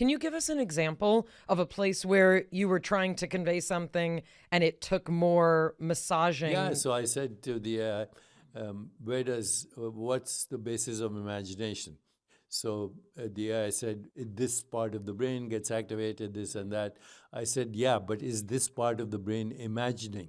Can you give us an example of a place where you were trying to convey something and it took more massaging? Yeah, so I said to the what's the basis of imagination? So the AI said, this part of the brain gets activated, this and that. I said, yeah, but is this part of the brain imagining?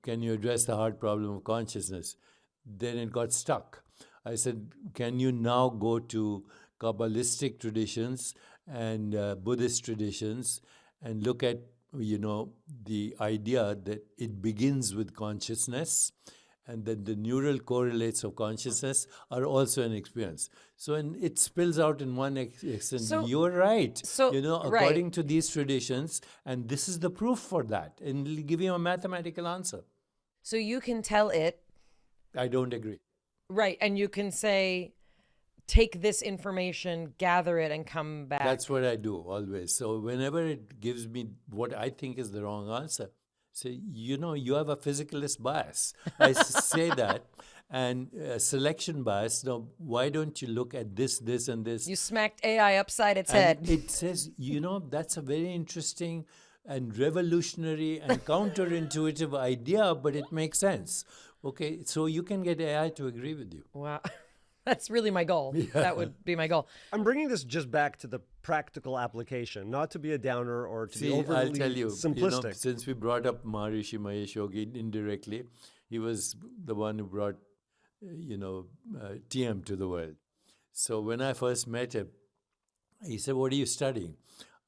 Can you address the hard problem of consciousness? Then it got stuck. I said, can you now go to Kabbalistic traditions and Buddhist traditions and look at, the idea that it begins with consciousness and then the neural correlates of consciousness are also an experience. So and it spills out in one extent. So- You're right. so, right. According to these traditions, and this is the proof for that. And it'll give you a mathematical answer. So you can tell it, I don't agree. right, and you can say, take this information, gather it, and come back. That's what I do always. So whenever it gives me what I think is the wrong answer, say, you have a physicalist bias. I say that. And selection bias. Now, why don't you look at this, and this? You smacked AI upside its And head. it says, that's a very interesting and revolutionary and counterintuitive idea, but it makes sense. Okay, so you can get AI to agree with you. Wow. That's really my goal. That would be my goal. I'm bringing this just back to the practical application, not to be a downer or to be See, overly I'll tell you, simplistic. since we brought up Maharishi Mahesh Yogi indirectly, he was the one who brought, TM to the world. So when I first met him, he said, what are you studying?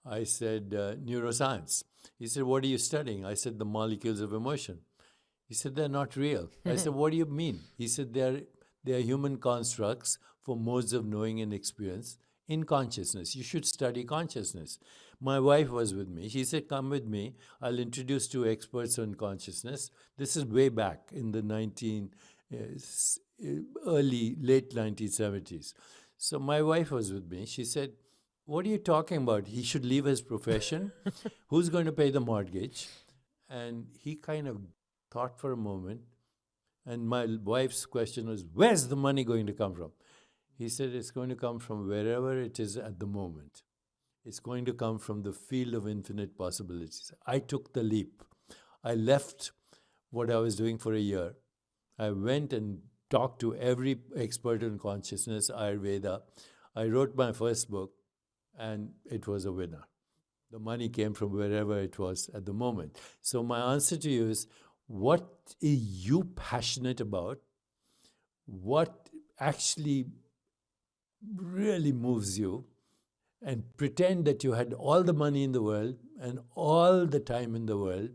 I said, neuroscience. He said, what are you studying? I said, the molecules of emotion. He said, they're not real. I said, what do you mean? He said, they are human constructs for modes of knowing and experience in consciousness. You should study consciousness. My wife was with me. She said, come with me. I'll introduce two experts on consciousness. This is way back in the late 1970s. So my wife was with me. She said, what are you talking about? He should leave his profession. Who's going to pay the mortgage? And he kind of thought for a moment. And my wife's question was, where's the money going to come from? He said, it's going to come from wherever it is at the moment. It's going to come from the field of infinite possibilities. I took the leap. I left what I was doing for a year. I went and talked to every expert in consciousness, Ayurveda. I wrote my first book, and it was a winner. The money came from wherever it was at the moment. So my answer to you is, what are you passionate about? What actually really moves you? And pretend that you had all the money in the world and all the time in the world.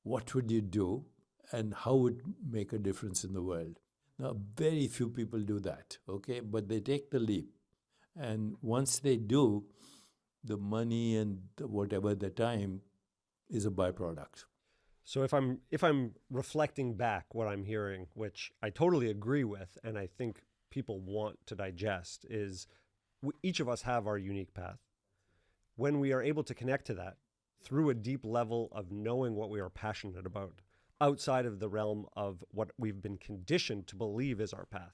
What would you do? And how would it make a difference in the world? Now, very few people do that, okay? But they take the leap. And once they do, the money and whatever the time is a byproduct. So if I'm reflecting back what I'm hearing, which I totally agree with, and I think people want to digest, is each of us have our unique path. When we are able to connect to that through a deep level of knowing what we are passionate about, outside of the realm of what we've been conditioned to believe is our path,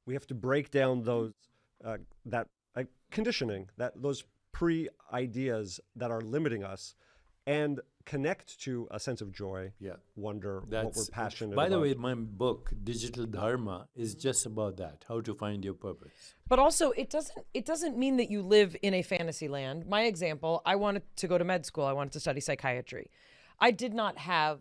we have to break down those conditioning, those pre-ideas that are limiting us, and connect to a sense of joy, wonder, what we're passionate about. By the way, my book, Digital Dharma, is just about that, how to find your purpose. But also, it doesn't mean that you live in a fantasy land. My example, I wanted to go to med school. I wanted to study psychiatry. I did not have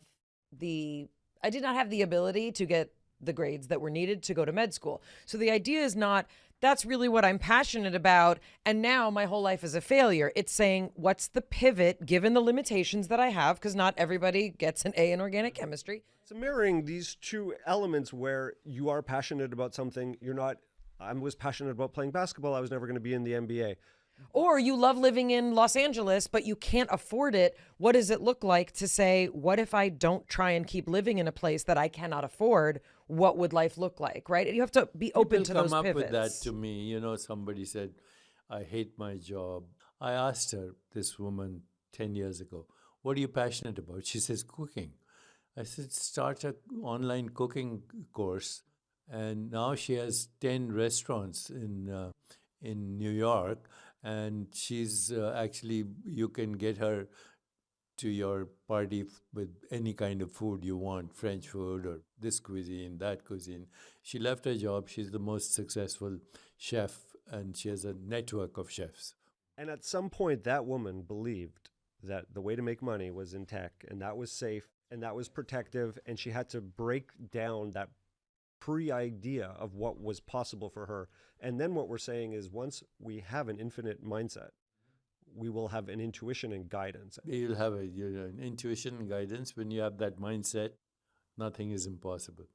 the ability to get the grades that were needed to go to med school. So the idea is not, that's really what I'm passionate about, and now my whole life is a failure. It's saying, what's the pivot given the limitations that I have? Because not everybody gets an A in organic chemistry. So mirroring these two elements where you are passionate about something, you're not, I was passionate about playing basketball, I was never going to be in the NBA. Or you love living in Los Angeles, but you can't afford it. What does it look like to say, what if I don't try and keep living in a place that I cannot afford? What would life look like, right? You have to be open to those pivots. People come up with that to me. Somebody said, I hate my job. I asked her, this woman 10 years ago, what are you passionate about? She says, cooking. I said, start an online cooking course. And now she has 10 restaurants in New York. and she's actually, you can get her to your party with any kind of food you want, French food or this cuisine, that cuisine. She left her job. She's the most successful chef, and she has a network of chefs. And at some point, that woman believed that the way to make money was in tech, and that was safe, and that was protective, and she had to break down that pre-idea of what was possible for her. And then what we're saying is, once we have an infinite mindset, we will have an intuition and guidance. You'll have an intuition and guidance. When you have that mindset, nothing is impossible.